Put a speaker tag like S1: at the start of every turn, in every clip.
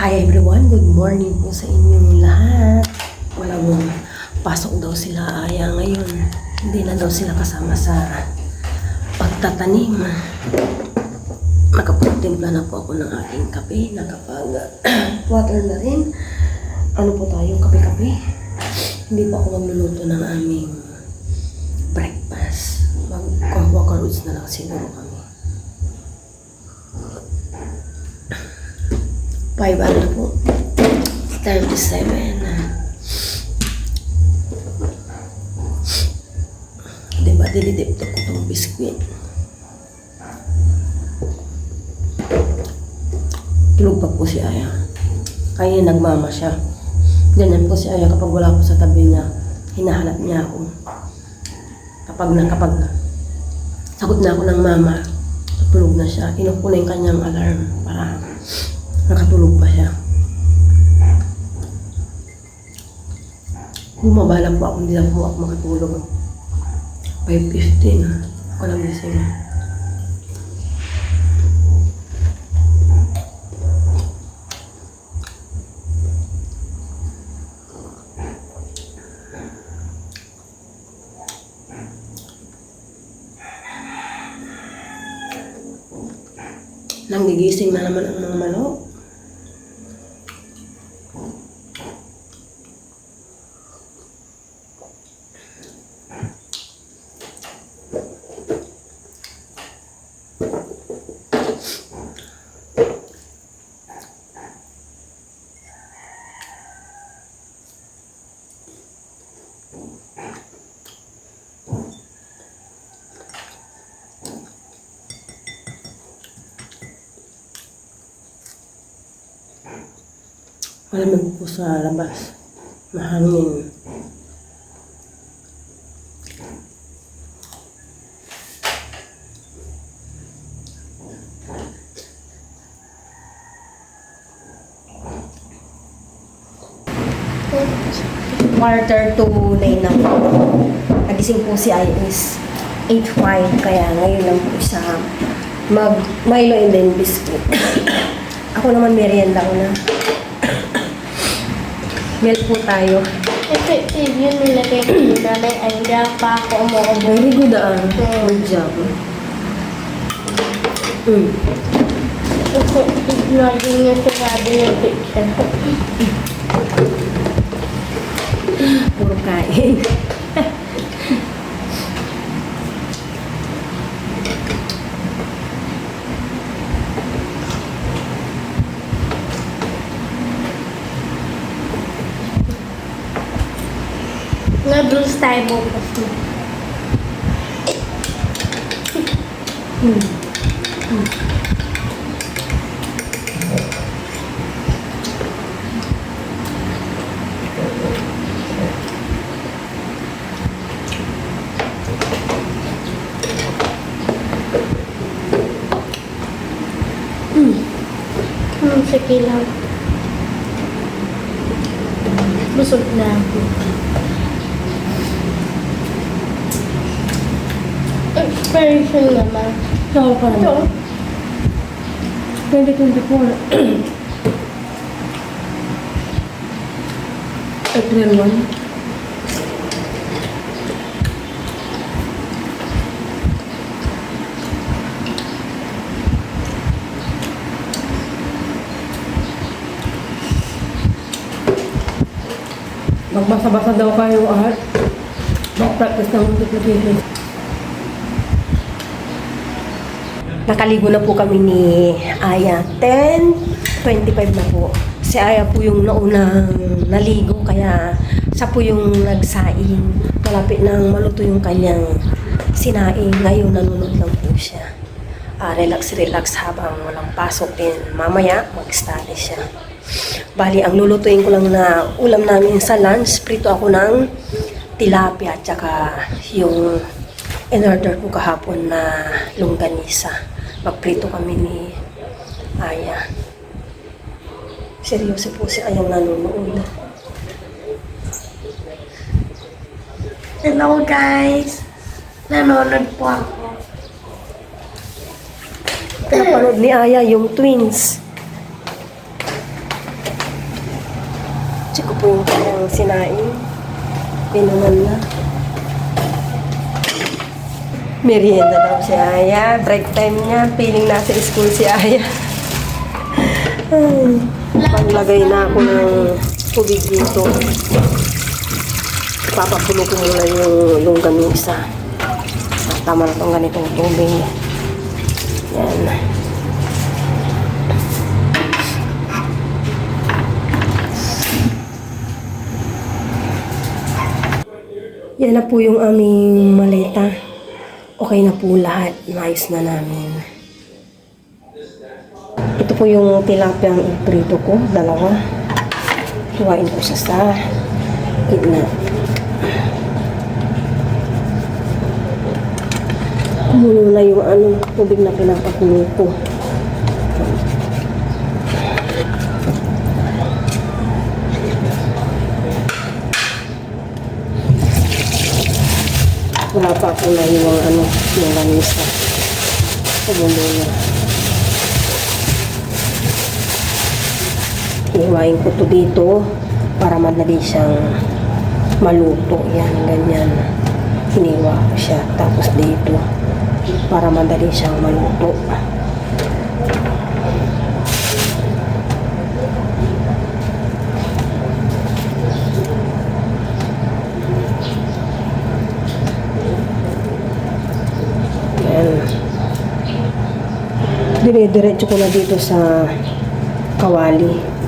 S1: Hi everyone, good morning po sa inyong lahat. Walang pasok daw sila Aya ngayon. Hindi na daw sila kasama sa pagtatanim. Nakapagtimpla na po ako ng aking kape. Nakapag-water na rin. Ano po tayo, kape-kape? Hindi pa ako magluluto ng aming breakfast. Mag-walker roots na lang siguro kami. 5 ano po? 37. Diba, dilidip ko itong biskwit. Tulog pa po si Aya. Kaya nagmama siya. Ganyan po si Aya kapag wala ko sa tabi niya. Hinahanap niya ako. Kapag sagot na ako ng mama, tulog na siya. Inupo na yung kanyang alarm para nakatulog pa siya. Bumabala po ako, hindi lang po ako makatulog. 5:15 ako lang gising. Nanggigising na naman ang mga manok. Malamig po sa labas. Mahangin. Quarter to 9 na po. Nagising po si Iris 8:05, kaya ngayon lang po siya mag-Milo and then biscuit. Ako naman merienda ko na. Milk po tayo.
S2: Effective yun nilagay ko yung nanay. Ay, hindi pa ako umuobo.
S1: Very good Good job.
S2: Effective lagi niya sinabi yung picture.
S1: Puro kain.
S2: Noodles tayo bukas na. Sige lang. Busog na ako. Expiration naman.
S1: Saan ka naman? 2024. April 1. Magbasa-basa daw kayo at mag-practice ng multiplication. Nakaligo na po kami ni Aya. 10:25 na po. Si Aya po yung naunang naligo, kaya siya po yung nagsaing. Malapit nang maluto yung kanyang sinaing. Ngayon nanonood lang po siya. Relax habang walang pasok din. Mamaya mag-study siya. Bali, ang lulutuin ko lang na ulam namin sa lunch, prito ako ng tilapia at saka yung in-order ko kahapon na longganisa. Magprito kami ni Aya. Seryoso po si Ayang nanonood.
S2: Hello guys! Nanonood po ako.
S1: Pinapanood ni Aya yung twins. po yung kanyang sinaing. Pinunan na. Merienda daw si Aya. Break time niya. Piling nasa school si Aya. Ay, paglagay na ako ng tubig dito. Papapulo ko muna yung gamisa. Tama na itong ganitong tubig. Yan. Yan na po yung aming maleta. Okay na po lahat. Nice na namin. Ito po yung tilapia ang iprito ko. 2. Tuwain ko siya sa gitna. Kumulo na yung tubig na pinapakulo ko. Wala pa ako na yung yung lanisa. Kumulo na. Ihiwain ko to dito para madali siyang maluto. Yan, ganyan. Hiniwa ko siya. Tapos dito para madali siyang maluto. Yan. Dire-diretso ko na dito sa kawali.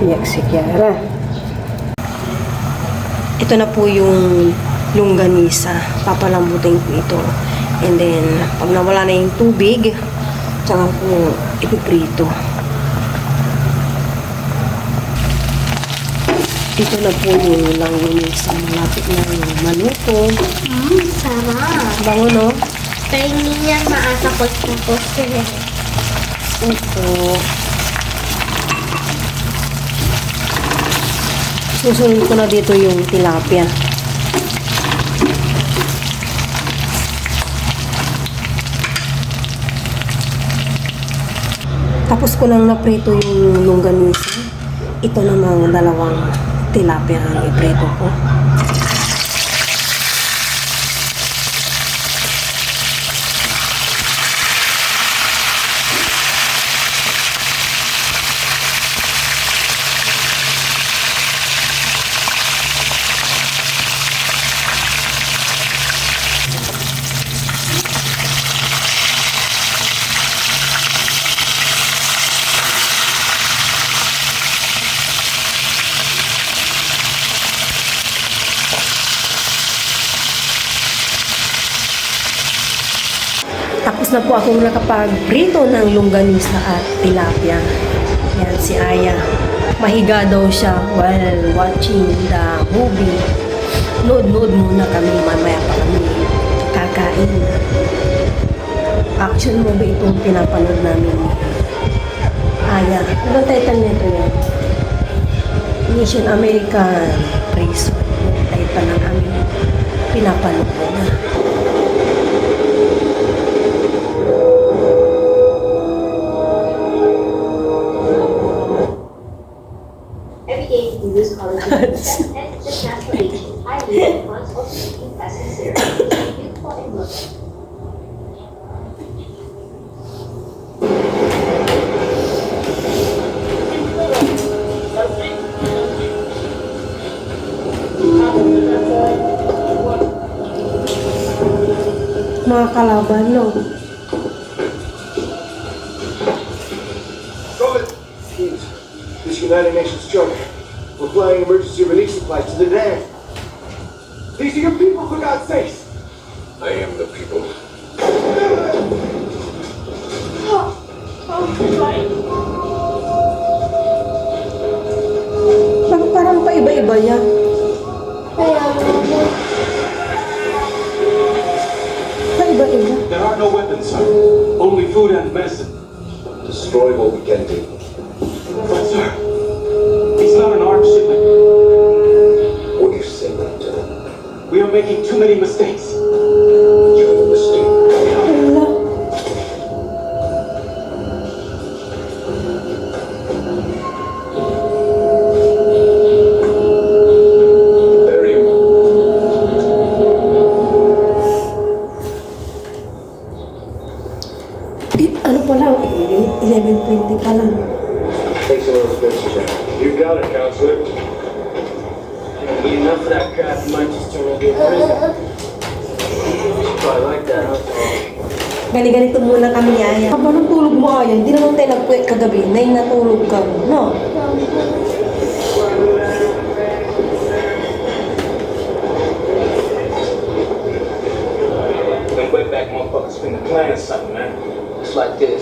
S1: Yak si Kiara. Ito na po yung longganisa. Papalambutin ko ito. And then, pag nawala na yung tubig, tsaka po ipiprito. Ito na po yung longganisa. Malapit na yung maluto.
S2: Sarap.
S1: Bango, no?
S2: Pero hindi yan maasapos-tapos sila.
S1: Ito. Susunod ko na dito yung tilapia. Tapos ko nang naprito yung longganisa. Ito namang 2 tilapia ang iprito ko. Tapos na po akong nakapag-prito ng longganisa at tilapia. Yan si Aya. Mahiga daw siya while watching the movie. Nood-nood muna kami, mamaya pa kami kakain. Action movie itong pinapanood namin ni Aya. Anong title nito yan? Mission American Prison. Yung title ng aming pinapanood na.
S3: Every day we use college and the transformation highly influence of making essence serum beautiful and look.
S1: Mga kalaban, no?
S4: This United Nations joke. We're flying emergency relief supplies to the dam. These are your people, for God's sakes. I am the people.
S1: Parang paiba-iba yan.
S2: Kaya
S1: Paiba-iba.
S4: There are no weapons, son.
S5: Only food and medicine.
S4: Destroy what we can do.
S5: But sir, it's not an arms shipment.
S4: What do you say, Lieutenant?
S5: We are making too many mistakes.
S4: You have a mistake. Bury him.
S1: Ano pa lang, 11:20 pa lang.
S4: Take some of those pictures out. You got it, counselor.
S6: Enough of that crap, you might just turn into a prison. Probably like that, huh?
S1: Ganito muna kami, Aya. Kapag nung tulog mo, Aya, hindi naman tayo nagpuwet kagabi. Nay, natulog ka. No?
S6: Them wetback motherfuckers been the plan or something, man. It's like this.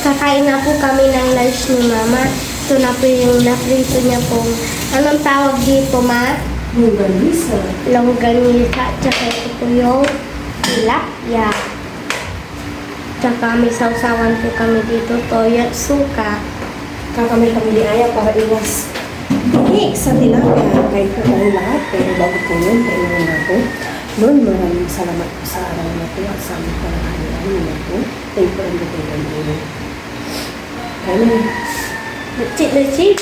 S2: Kakain na po kami ng lunch ni Mama. Ito na po yung naprito niya pong, anong tawag dito, Ma?
S1: Yung galis, ah.
S2: Longganisa. Tsaka ito po yung tilapia. Tsaka may sausawan po kami dito, toyo at suka.
S1: Kakamay kami ni Aya para iwas hik sa tilapia. Kahit po tayo lahat, pero bago po yun, kailangan na po. Lord, maraming salamat po sa araw na po at sa aming panahalian na po. Thank you, and thank you. Kain.
S2: Legit.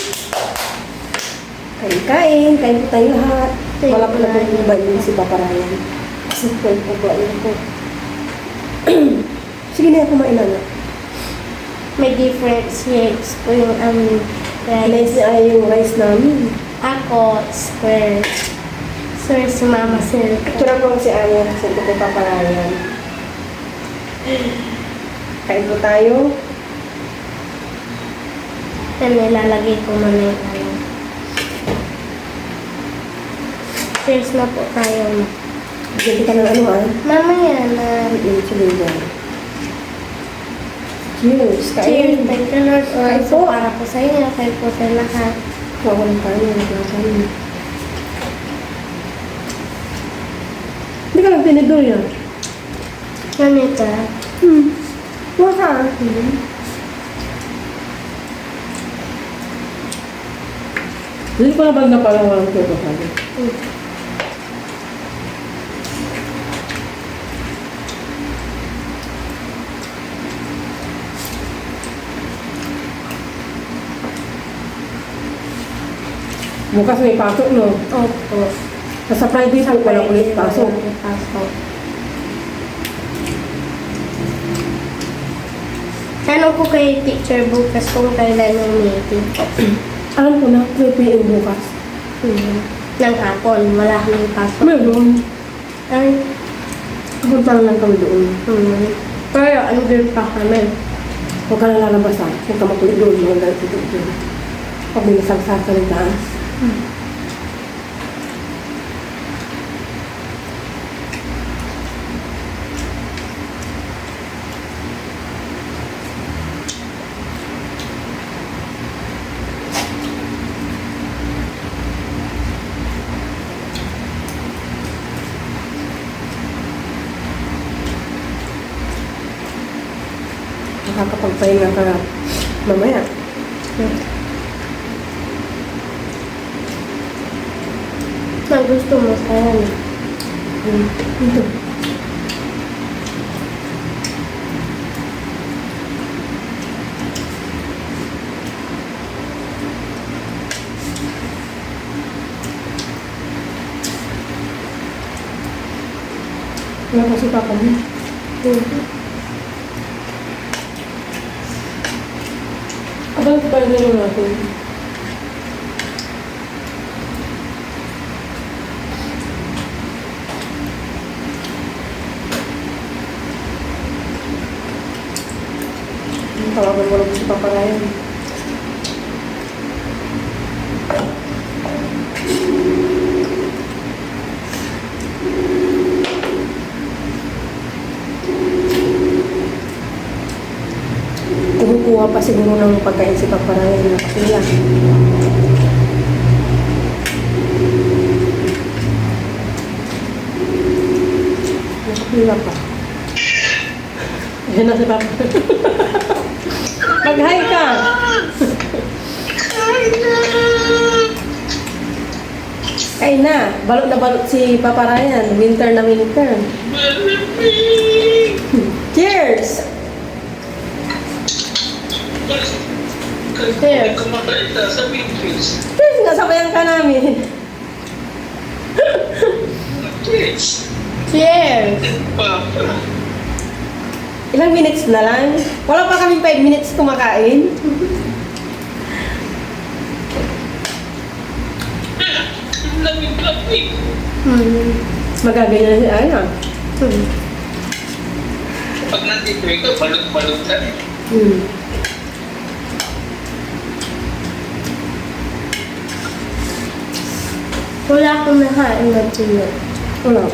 S1: Kain po tayo lahat.
S2: Kain
S1: Wala
S2: po
S1: po na po
S2: tayo.
S1: ba yun si Papa Ryan. Kasi po po po. Sige na, kumain na nga.
S2: May different shapes po yung
S1: Nice
S2: rice.
S1: na ay yung rice namin.
S2: Ako, square. Sir, si Mama Sir.
S1: Picture po si Aya. Kasi ito po Papa Ryan. Kain po tayo.
S2: Then, nilalagay ko muna yung ano. Cheers na po tayo.
S1: Bigyan ka ng ano ah.
S2: Mamaya na.
S1: Yung suligan. Cheers.
S2: Cheers.
S1: Kain.
S2: Thank you, Lord. Or
S1: Kain
S2: ito
S1: po.
S2: para po sa inyo. Kayo po sa lahat.
S1: Wawalan tayo. Wawalan tayo. Hindi ka lang tinidor yan.
S2: Ganito.
S1: Huwag ka. Hindi ko na bag na parang walang kito sabi. Bukas may pasok, no?
S2: Opo.
S1: Sa Friday po walang ulit pasok.
S2: Pasok. Tanong ko kay teacher bukas kung kailan yung meeting po.
S1: Alam ko na, 3 p.m. bukas.
S2: Nang hapon, wala kaming pasok.
S1: Meron.
S2: Ay,
S1: Pupunta lang kami doon.
S2: pero andun pa kami.
S1: Huwag ka na lalabas ah. Huwag ka matuloy doon. Huwag ka na doon. Pag may nasagsasa ng taas. Nakakapagpahinga ka mamaya.
S2: Ang gusto mo sa yan.
S1: Ito. Wala pa si Papa mo. Abang pa rin nyo natin. Tawagan mo lang si Papa Ryan. Kumukuha pa siguro ng pagkain si Papa Ryan na kapila. Nakapila pa. Yan na si Papa. Mag-hi ka. Kain na. Balot na balot si Papa Ryan. Winter na winter. Cheers! Cheers! Cheers! Nasabayan ka namin. Cheers! Ilang minutes na lang? Wala pa kaming 5 minutes kumakain. Magaganyan na si Aya.
S5: Pag nandito ikaw, balot-balot ka.
S2: Wala akong nakain ng tuyo.
S1: Wala.